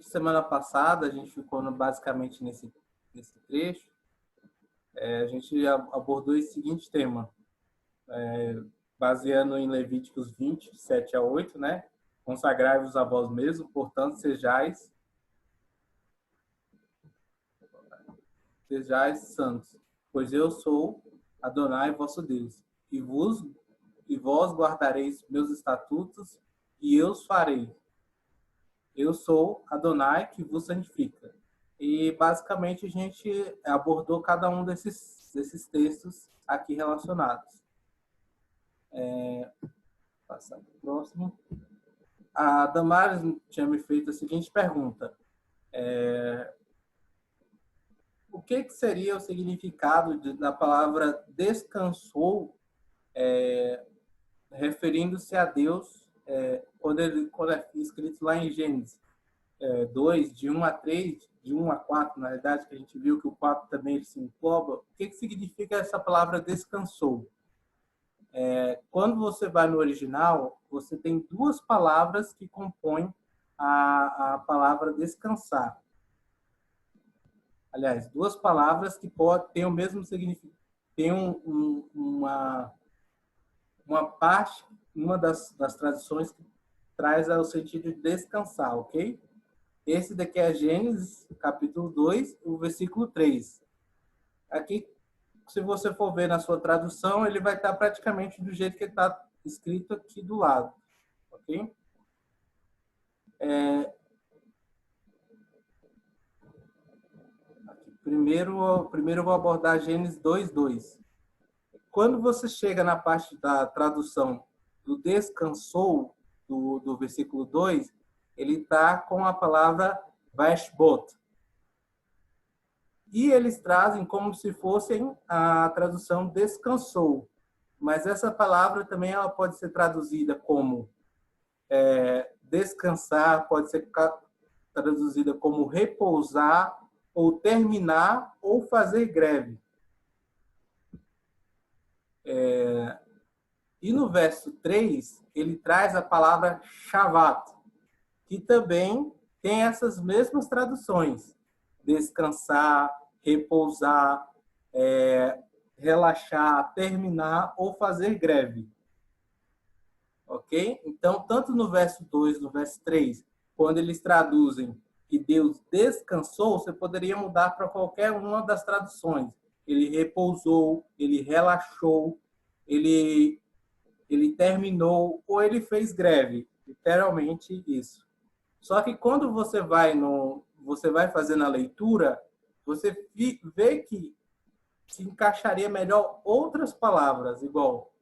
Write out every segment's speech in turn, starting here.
Semana passada, a gente ficou basicamente nesse trecho, a gente abordou esse seguinte tema, baseando em Levíticos 20, 7 a 8, né? Consagrai-vos a vós mesmos, portanto, sejais santos, pois eu sou Adonai, vosso Deus, e vós guardareis meus estatutos, e eu os farei. Eu sou Adonai, que vos santifica. E, basicamente, a gente abordou cada um desses textos aqui relacionados. Passar para o próximo. A Damares tinha me feito a seguinte pergunta. O que seria o significado da palavra descansou, referindo-se a Deus, quando é escrito lá em Gênesis 2, de 1 a 3, de 1 a 4, na verdade, que a gente viu que o 4 também ele se engloba. O que significa essa palavra descansou? Quando você vai no original, você tem duas palavras que compõem a palavra descansar. Aliás, duas palavras que ter o mesmo significado. Tem uma parte, uma das traduções que traz o sentido de descansar, ok? Esse daqui é Gênesis, capítulo 2, o versículo 3. Aqui, se você for ver na sua tradução, ele vai estar praticamente do jeito que está escrito aqui do lado, ok? Primeiro eu vou abordar Gênesis 2:2. Quando você chega na parte da tradução do descansou, do versículo 2, ele está com a palavra Vashbot. E eles trazem como se fossem a tradução descansou. Mas essa palavra também ela pode ser traduzida como descansar, pode ser traduzida como repousar, ou terminar, ou fazer greve. E no verso 3, ele traz a palavra Shavat, que também tem essas mesmas traduções. Descansar, repousar, relaxar, terminar ou fazer greve. Ok? Então, tanto no verso 2, no verso 3, quando eles traduzem que Deus descansou, você poderia mudar para qualquer uma das traduções. Ele repousou, ele relaxou, ele terminou ou ele fez greve. Literalmente isso. Só que quando você vai fazendo a leitura, você vê que se encaixaria melhor outras palavras, igual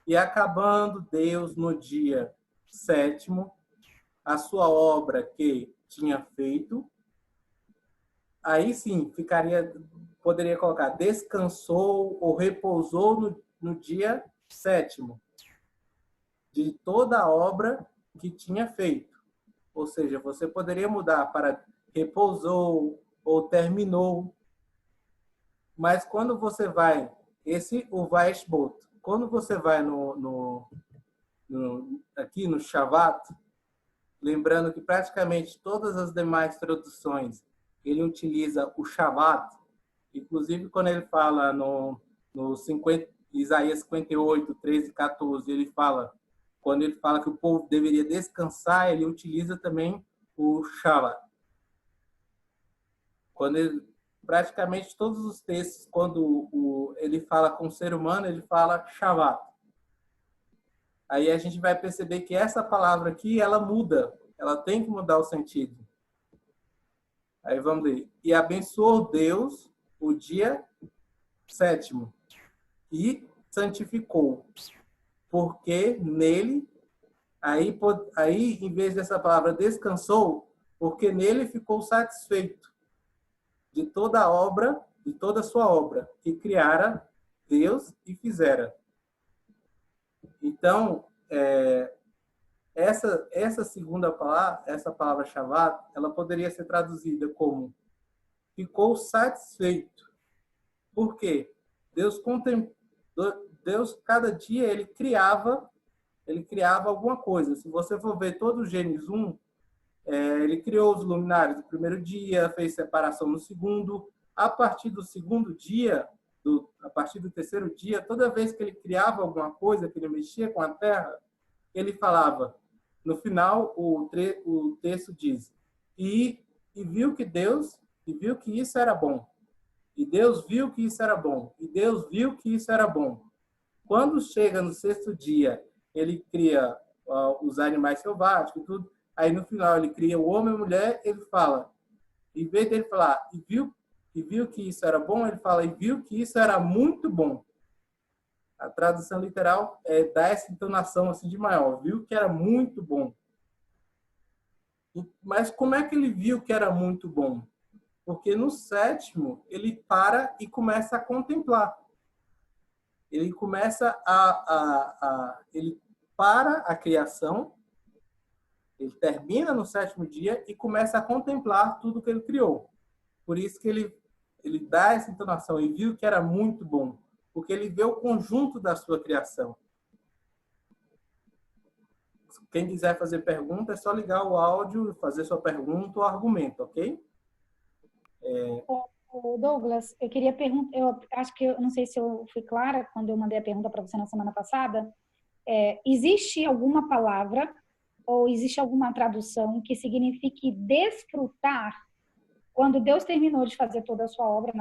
e acabando Deus no dia 7º a sua obra que tinha feito, aí sim poderia colocar descansou ou repousou no dia 7º de toda a obra que tinha feito. Ou seja, você poderia mudar para repousou ou terminou. Mas quando você vai, o Vashbot, quando você vai aqui no Shavat, lembrando que praticamente todas as demais traduções ele utiliza o Shavat, inclusive quando ele fala no Isaías 58, 13 e 14, quando ele fala que o povo deveria descansar, ele utiliza também o Shavat. Praticamente todos os textos, quando ele fala com o ser humano, ele fala Shavat. Aí a gente vai perceber que essa palavra aqui, ela muda. Ela tem que mudar o sentido. Aí vamos ler. E abençoou Deus o dia 7º e santificou. Porque nele, aí em vez dessa palavra descansou, porque nele ficou satisfeito de toda a obra, de toda a sua obra, que criara Deus e fizera. Então, essa segunda palavra, essa palavra Shavat, ela poderia ser traduzida como ficou satisfeito. Por quê? Deus, cada dia, ele criava alguma coisa. Se você for ver todo o Gênesis 1, Ele criou os luminares no primeiro dia, fez separação no segundo. A partir do segundo dia, a partir do terceiro dia, toda vez que ele criava alguma coisa, que ele mexia com a terra, ele falava, no final, o texto diz, e viu que isso era bom. E Deus viu que isso era bom. E Deus viu que isso era bom. Quando chega no sexto dia, ele cria os animais selváticos e tudo. Aí no final ele cria o homem e a mulher, ele fala, em vez dele falar, e viu que isso era bom, ele fala, e viu que isso era muito bom. A tradução literal dá essa entonação assim de maior, viu que era muito bom. Mas como é que ele viu que era muito bom? Porque no sétimo, ele para e começa a contemplar. Ele começa ele para a criação, ele termina no sétimo dia e começa a contemplar tudo que ele criou. Por isso que ele dá essa entonação e viu que era muito bom, porque ele vê o conjunto da sua criação. Quem quiser fazer pergunta, é só ligar o áudio, fazer sua pergunta ou argumento, ok? Douglas, eu queria perguntar, eu acho que eu não sei se eu fui clara quando eu mandei a pergunta para você na semana passada. Existe alguma palavra ou existe alguma tradução que signifique desfrutar quando Deus terminou de fazer toda a sua obra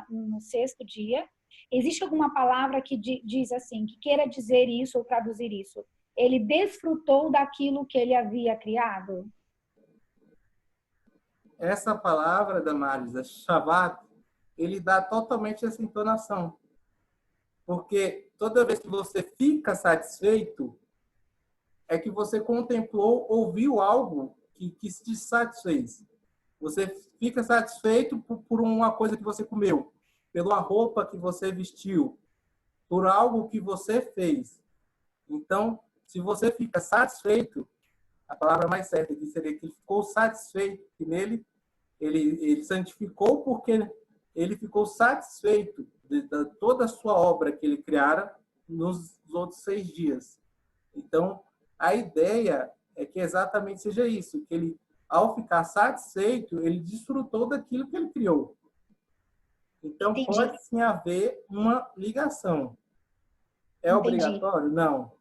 no sexto dia? Existe alguma palavra que diz assim, que queira dizer isso ou traduzir isso? Ele desfrutou daquilo que ele havia criado? Essa palavra, Damaris, a Shabbat, ele dá totalmente essa entonação. Porque toda vez que você fica satisfeito, é que você contemplou, ouviu algo que te satisfez. Você fica satisfeito por uma coisa que você comeu, pela roupa que você vestiu, por algo que você fez. Então, se você fica satisfeito, a palavra mais certa aqui seria que ele ficou satisfeito, que nele ele santificou porque ele ficou satisfeito de toda a sua obra que ele criara nos outros 6 dias. Então, a ideia é que exatamente seja isso, que ele, ao ficar satisfeito, ele desfrutou daquilo que ele criou. Então, Entendi. pode sim haver uma ligação. É Entendi. obrigatório? Não.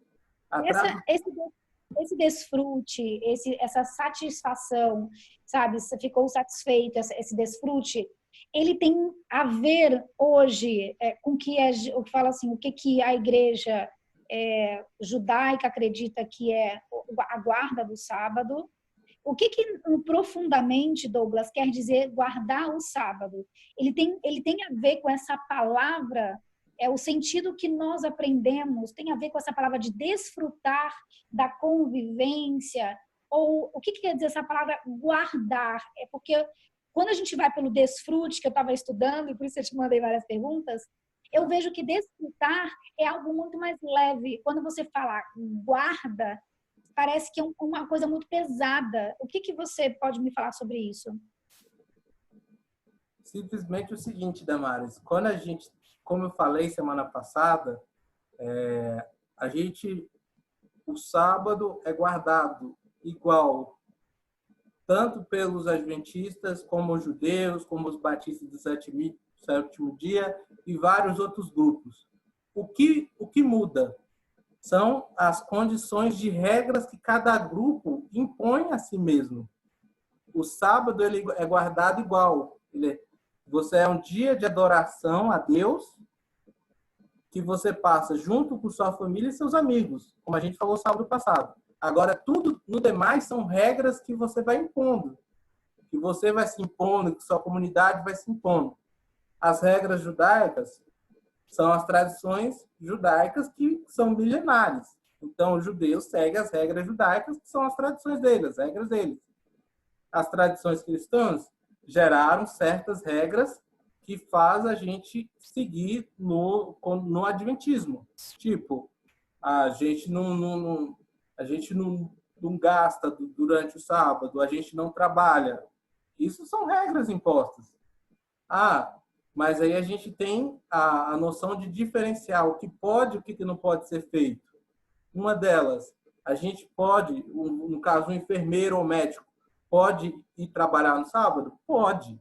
Esse desfrute, essa satisfação, sabe? Você ficou satisfeito, esse desfrute, ele tem a ver hoje com que eu falo assim, o que a igreja judaica acredita que é a guarda do sábado. O que profundamente, Douglas, quer dizer guardar o sábado? Ele tem a ver com essa palavra, o sentido que nós aprendemos tem a ver com essa palavra de desfrutar da convivência, ou o que quer dizer essa palavra guardar? É porque quando a gente vai pelo desfrute, que eu estava estudando, e por isso eu te mandei várias perguntas, eu vejo que desfrutar é algo muito mais leve. Quando você fala guarda, parece que é uma coisa muito pesada. O que você pode me falar sobre isso? Simplesmente o seguinte, Damares, quando a gente, como eu falei semana passada, o sábado é guardado igual, tanto pelos adventistas, como os judeus, como os batistas do sétimo dia e vários outros grupos. O que muda são as condições de regras que cada grupo impõe a si mesmo. O sábado ele é guardado igual. Você é um dia de adoração a Deus que você passa junto com sua família e seus amigos, como a gente falou sábado passado. Agora, tudo no demais são regras que você vai impondo, que você vai se impondo, que sua comunidade vai se impondo. As regras judaicas são as tradições judaicas que são milenares. Então, os judeus seguem as regras judaicas, que são as tradições deles, as regras deles. As tradições cristãs geraram certas regras que faz a gente seguir no adventismo. Tipo, a gente não gasta durante o sábado, a gente não trabalha. Isso são regras impostas. Mas aí a gente tem a noção de diferenciar o que pode e o que não pode ser feito. Uma delas, a gente pode, no caso, um enfermeiro ou médico, pode ir trabalhar no sábado? Pode,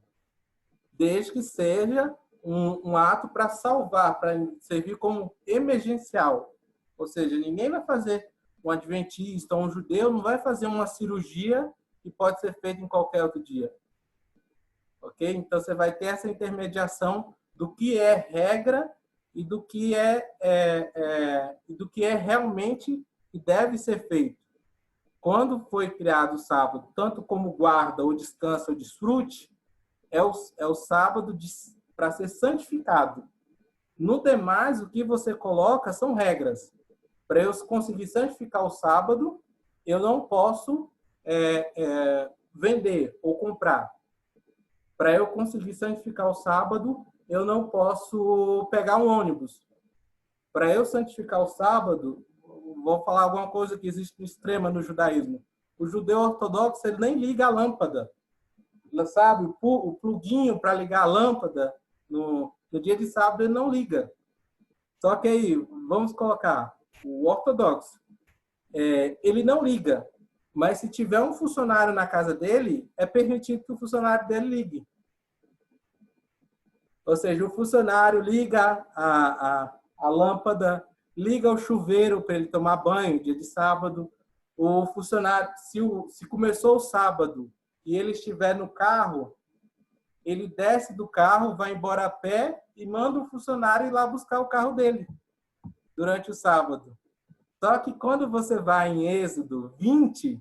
desde que seja um ato para salvar, para servir como emergencial. Ou seja, ninguém vai fazer, um adventista ou um judeu não vai fazer uma cirurgia que pode ser feita em qualquer outro dia. Ok? Então, você vai ter essa intermediação do que é regra e do que é realmente que deve ser feito. Quando foi criado o sábado, tanto como guarda ou descanso ou desfrute, é o sábado para ser santificado. No demais, o que você coloca são regras. Para eu conseguir santificar o sábado, eu não posso vender ou comprar. Para eu conseguir santificar o sábado, eu não posso pegar um ônibus. Para eu santificar o sábado, vou falar alguma coisa que existe extrema no judaísmo. O judeu ortodoxo, ele nem liga a lâmpada. Sabe? O pluguinho para ligar a lâmpada no dia de sábado, ele não liga. Só que aí, vamos colocar, o ortodoxo, ele não liga. Mas se tiver um funcionário na casa dele, é permitido que o funcionário dele ligue. Ou seja, o funcionário liga a lâmpada, liga o chuveiro para ele tomar banho dia de sábado. O funcionário, se começou o sábado e ele estiver no carro, ele desce do carro, vai embora a pé e manda o funcionário ir lá buscar o carro dele durante o sábado. Só que quando você vai em Êxodo 20,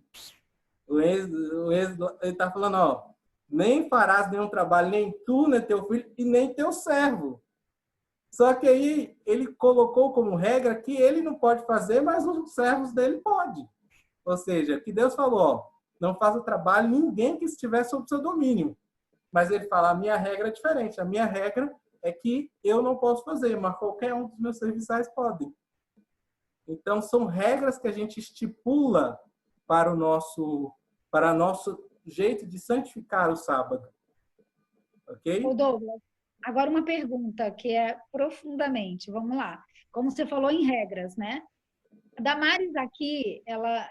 o Êxodo ele está falando, ó, nem farás nenhum trabalho, nem tu, nem teu filho e nem teu servo. Só que aí ele colocou como regra que ele não pode fazer, mas os servos dele podem. Ou seja, que Deus falou, ó, não faça trabalho ninguém que estiver sob seu domínio. Mas ele fala, a minha regra é diferente. A minha regra é que eu não posso fazer, mas qualquer um dos meus serviçais podem. Então, são regras que a gente estipula para o nosso jeito de santificar o sábado. Ok? Ô Douglas, agora uma pergunta que é profundamente, vamos lá. Como você falou em regras, né? A Damares aqui, ela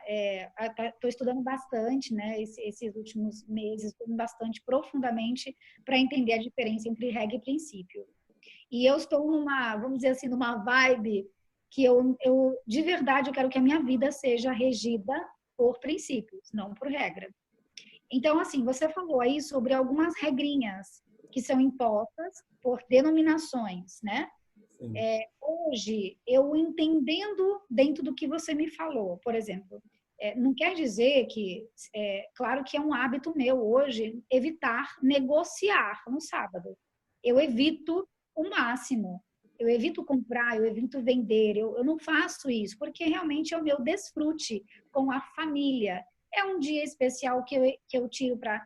estou estudando bastante, né? Esses últimos meses, estudando bastante profundamente para entender a diferença entre regra e princípio. E eu estou numa, vamos dizer assim, numa vibe que eu de verdade, eu quero que a minha vida seja regida por princípios, não por regra. Então, assim, você falou aí sobre algumas regrinhas que são impostas por denominações, né? Hoje, eu entendendo dentro do que você me falou, por exemplo, não quer dizer que, claro que é um hábito meu hoje, evitar negociar no sábado. Eu evito o máximo. Eu evito comprar, eu evito vender, eu não faço isso, porque realmente é o meu desfrute com a família. É um dia especial que eu tiro para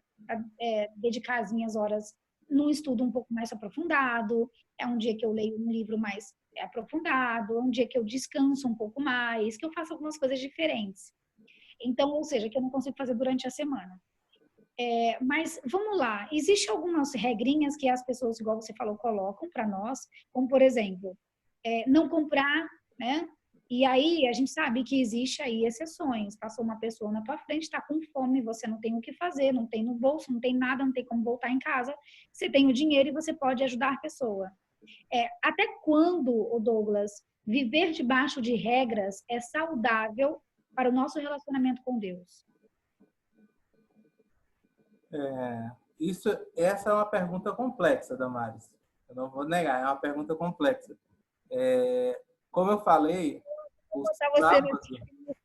dedicar as minhas horas num estudo um pouco mais aprofundado, é um dia que eu leio um livro mais aprofundado, é um dia que eu descanso um pouco mais, que eu faço algumas coisas diferentes. Então, ou seja, que eu não consigo fazer durante a semana. Mas vamos lá, existem algumas regrinhas que as pessoas, igual você falou, colocam para nós, como por exemplo, não comprar, né? E aí a gente sabe que existe aí exceções. Passou uma pessoa na tua frente, está com fome, você não tem o que fazer, não tem no bolso, não tem nada, não tem como voltar em casa. Você tem o dinheiro e você pode ajudar a pessoa. Até quando, o Douglas, viver debaixo de regras é saudável para o nosso relacionamento com Deus? Essa é uma pergunta complexa, Damares. Eu não vou negar, é uma pergunta complexa. Como eu falei,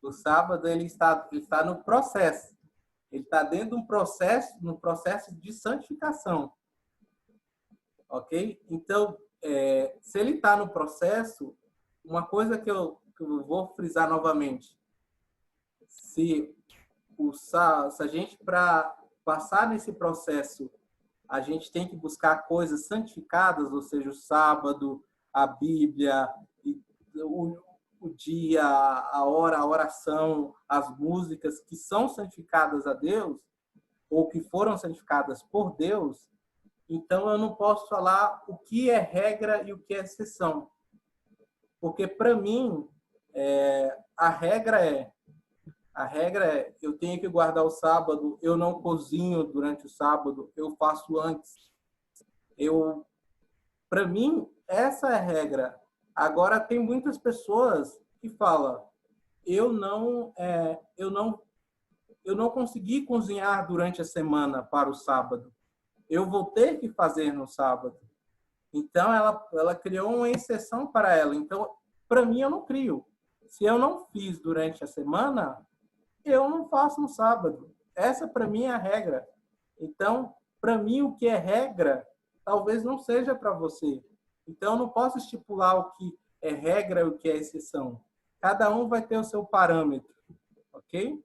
o sábado ele está no processo. Ele está dentro de no processo de santificação. Ok? Então, se ele está no processo, uma coisa que eu vou frisar novamente, se a gente, para passar nesse processo, a gente tem que buscar coisas santificadas, ou seja, o sábado, a Bíblia, o dia, a hora, a oração, as músicas que são santificadas a Deus, ou que foram santificadas por Deus, então eu não posso falar o que é regra e o que é exceção. Porque, para mim, a regra A regra é, eu tenho que guardar o sábado, eu não cozinho durante o sábado, eu faço antes. Para mim, essa é a regra. Agora, tem muitas pessoas que falam, eu não consegui cozinhar durante a semana para o sábado. Eu vou ter que fazer no sábado. Então, ela criou uma exceção para ela. Então, para mim, eu não crio. Se eu não fiz durante a semana, eu não faço no sábado. Essa, para mim, é a regra. Então, para mim, o que é regra, talvez não seja para você. Então, eu não posso estipular o que é regra e o que é exceção. Cada um vai ter o seu parâmetro, ok?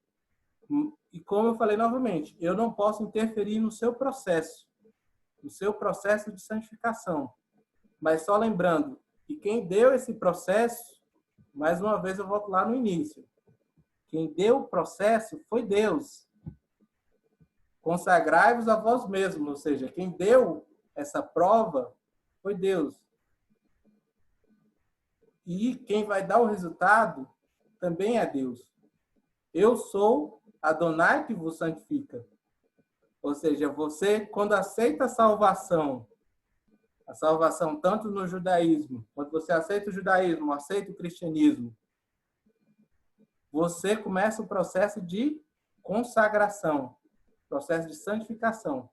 E como eu falei novamente, eu não posso interferir no seu processo de santificação. Mas só lembrando que quem deu esse processo, mais uma vez eu volto lá no início, quem deu o processo foi Deus. Consagrai-vos a vós mesmos, ou seja, quem deu essa prova foi Deus. E quem vai dar o resultado também é Deus. Eu sou Adonai que vos santifica. Ou seja, você, quando aceita a salvação tanto no judaísmo, quando você aceita o judaísmo, aceita o cristianismo, você começa o processo de consagração, processo de santificação.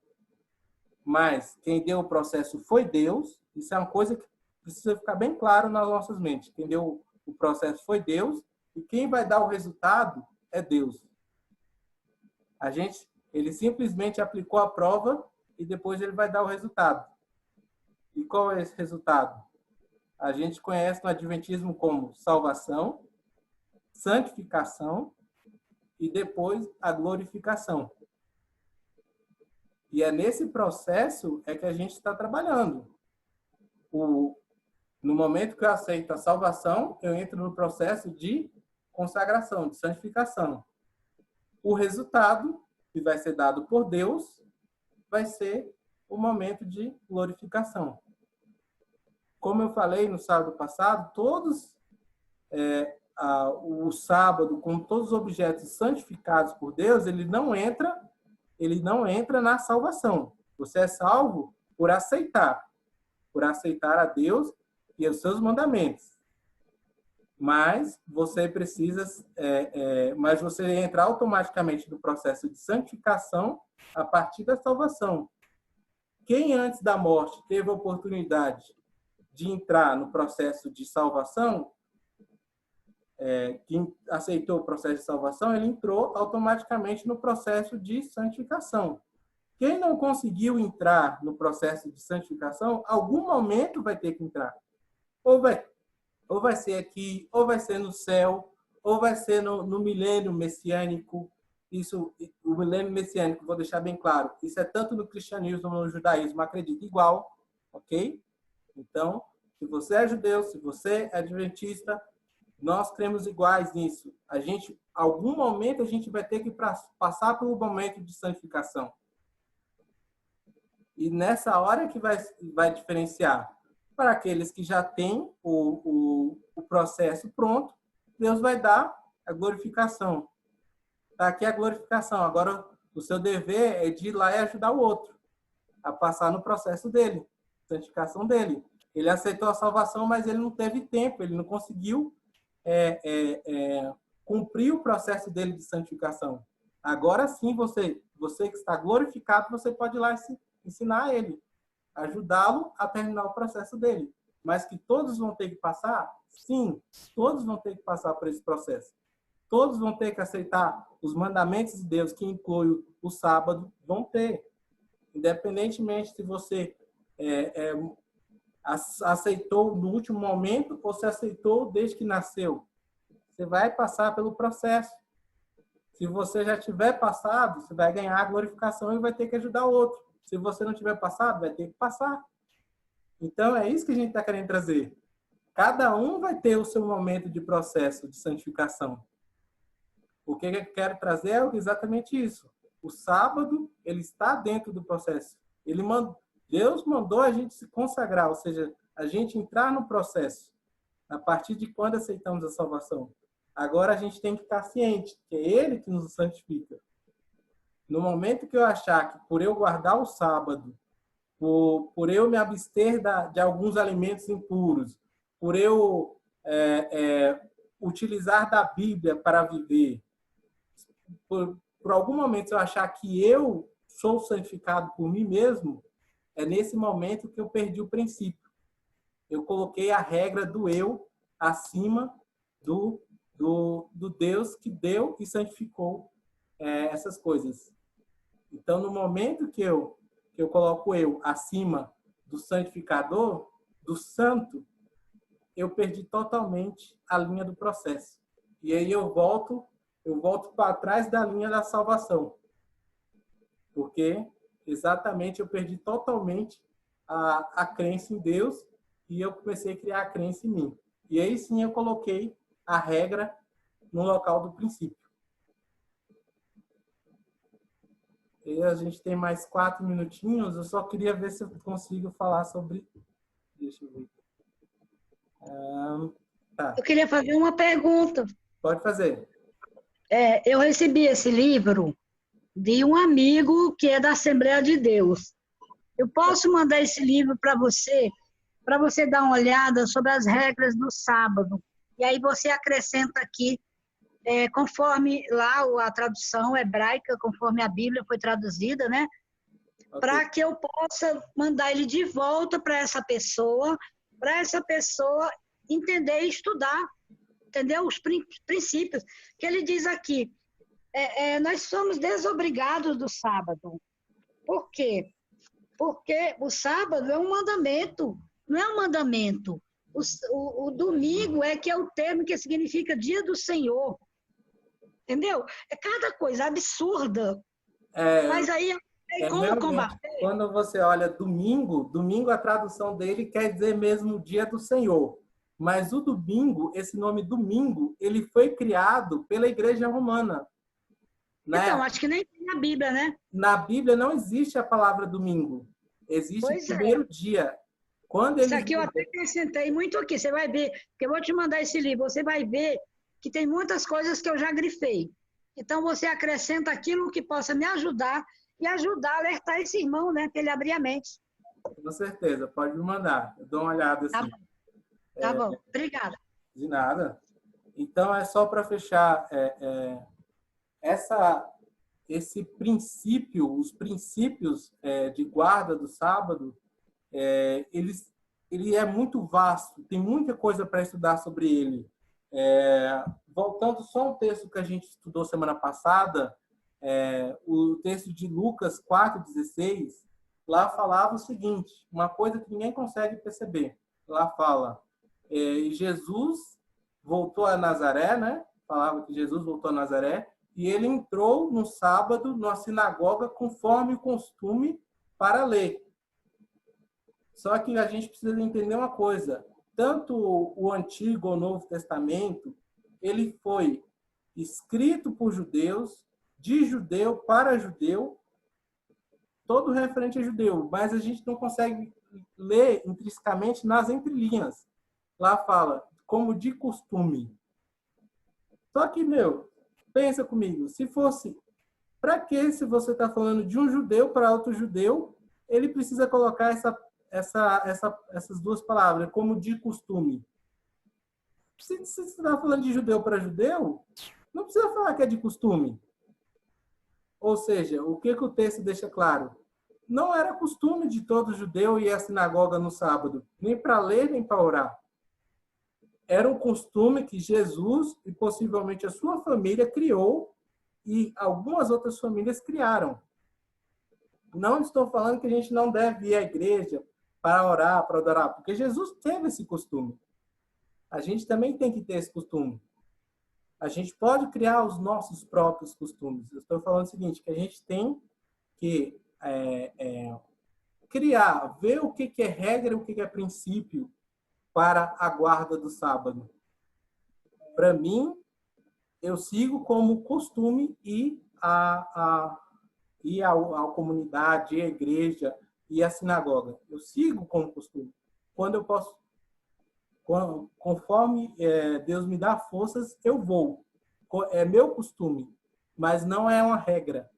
Mas quem deu o processo foi Deus. Isso é uma coisa que precisa ficar bem claro nas nossas mentes. Quem deu o processo foi Deus e quem vai dar o resultado é Deus. Ele simplesmente aplicou a prova e depois ele vai dar o resultado. E qual é esse resultado? A gente conhece no Adventismo como salvação, santificação e depois a glorificação. E é nesse processo que a gente está trabalhando. No momento que eu aceito a salvação, eu entro no processo de consagração, de santificação. O resultado, que vai ser dado por Deus, vai ser o momento de glorificação. Como eu falei no sábado passado, o sábado, com todos os objetos santificados por Deus, ele não entra na salvação. Você é salvo por aceitar a Deus e os seus mandamentos. Mas você precisa, mas você entra automaticamente no processo de santificação a partir da salvação. Quem antes da morte teve a oportunidade de entrar no processo de salvação, quem aceitou o processo de salvação, ele entrou automaticamente no processo de santificação. Quem não conseguiu entrar no processo de santificação, algum momento vai ter que entrar. Ou vai ser aqui, ou vai ser no céu, ou vai ser no milênio messiânico. Isso, o milênio messiânico, vou deixar bem claro, isso é tanto no cristianismo como no judaísmo, acredito igual, ok? Então, se você é judeu, se você é adventista, nós cremos iguais nisso. Algum momento a gente vai ter que passar pelo momento de santificação. E nessa hora que vai diferenciar. Para aqueles que já têm o processo pronto, Deus vai dar a glorificação. Está aqui a glorificação. Agora, o seu dever é de ir lá e ajudar o outro a passar no processo dele, santificação dele. Ele aceitou a salvação, mas ele não teve tempo, ele não conseguiu cumprir o processo dele de santificação. Agora sim, você que está glorificado, você pode ir lá e ensinar ele, ajudá-lo a terminar o processo dele. Mas que todos vão ter que passar? Sim, todos vão ter que passar por esse processo. Todos vão ter que aceitar os mandamentos de Deus, que inclui o sábado, vão ter. Independentemente se você aceitou no último momento ou se aceitou desde que nasceu. Você vai passar pelo processo. Se você já tiver passado, você vai ganhar a glorificação e vai ter que ajudar o outro. Se você não tiver passado, vai ter que passar. Então, é isso que a gente está querendo trazer. Cada um vai ter o seu momento de processo de santificação. O que eu quero trazer é exatamente isso. O sábado, ele está dentro do processo. Deus mandou a gente se consagrar, ou seja, a gente entrar no processo. A partir de quando aceitamos a salvação? Agora a gente tem que estar ciente que é Ele que nos santifica. No momento que eu achar que por eu guardar o sábado, por eu me abster de alguns alimentos impuros, por eu utilizar da Bíblia para viver, por algum momento eu achar que eu sou santificado por mim mesmo, é nesse momento que eu perdi o princípio. Eu coloquei a regra do eu acima do Deus que deu e santificou essas coisas. Então, no momento que eu coloco eu acima do santificador, do santo, eu perdi totalmente a linha do processo. E aí eu volto para trás da linha da salvação. Porque exatamente eu perdi totalmente a crença em Deus e eu comecei a criar a crença em mim. E aí sim eu coloquei a regra no local do princípio. E a gente tem mais 4 minutinhos. Eu só queria ver se eu consigo falar sobre... Deixa eu ver. Tá. Eu queria fazer uma pergunta. Pode fazer. Eu recebi esse livro de um amigo que é da Assembleia de Deus. Eu posso mandar esse livro para você dar uma olhada sobre as regras do sábado. E aí você acrescenta aqui, conforme lá a tradução hebraica, conforme a Bíblia foi traduzida, né? Okay. Para que eu possa mandar ele de volta para essa pessoa entender e estudar, entendeu? Os princípios. Que ele diz aqui, nós somos desobrigados do sábado. Por quê? Porque o sábado é um mandamento, não é um mandamento. O domingo é que é o termo que significa dia do Senhor. Entendeu? É cada coisa absurda. Mas aí, como combater? Quando você olha domingo, a tradução dele quer dizer mesmo dia do Senhor. Mas o domingo, esse nome domingo, ele foi criado pela Igreja Romana. Né? Então, acho que nem tem na Bíblia, né? Na Bíblia não existe a palavra domingo. Existe o primeiro dia. Isso aqui eu até acrescentei muito aqui. Você vai ver, porque eu vou te mandar esse livro, você vai ver que tem muitas coisas que eu já grifei. Então, você acrescenta aquilo que possa me ajudar e ajudar a alertar esse irmão, né? Para ele abrir a mente. Com certeza, pode me mandar. Eu dou uma olhada assim. Tá bom. Obrigada. De nada. Então, é só para fechar esse princípio, os princípios de guarda do sábado, ele é muito vasto, tem muita coisa para estudar sobre ele. Voltando só um texto que a gente estudou semana passada, o texto de Lucas 4,16, lá falava o seguinte, uma coisa que ninguém consegue perceber. Lá fala, Jesus voltou a Nazaré, né? Falava que Jesus voltou a Nazaré, e ele entrou no sábado na sinagoga conforme o costume para ler. Só que a gente precisa entender uma coisa, tanto o Antigo ou o Novo Testamento, ele foi escrito por judeus, de judeu para judeu, todo referente a judeu, mas a gente não consegue ler intrinsecamente nas entrelinhas. Lá fala, como de costume. Só que, pensa comigo, se fosse, para que se você está falando de um judeu para outro judeu, ele precisa colocar essas duas palavras, como de costume. Se você está falando de judeu para judeu, não precisa falar que é de costume. Ou seja, o que o texto deixa claro? Não era costume de todo judeu ir à sinagoga no sábado, nem para ler, nem para orar. Era um costume que Jesus e possivelmente a sua família criou e algumas outras famílias criaram. Não estou falando que a gente não deve ir à igreja para orar, para adorar, porque Jesus teve esse costume. A gente também tem que ter esse costume. A gente pode criar os nossos próprios costumes. Eu estou falando o seguinte, que a gente tem que criar, ver o que é regra, o que é princípio para a guarda do sábado. Para mim, eu sigo como costume ir à comunidade, à igreja e à sinagoga. Eu sigo como costume. Quando Conforme Deus me dá forças, eu vou. É meu costume, mas não é uma regra.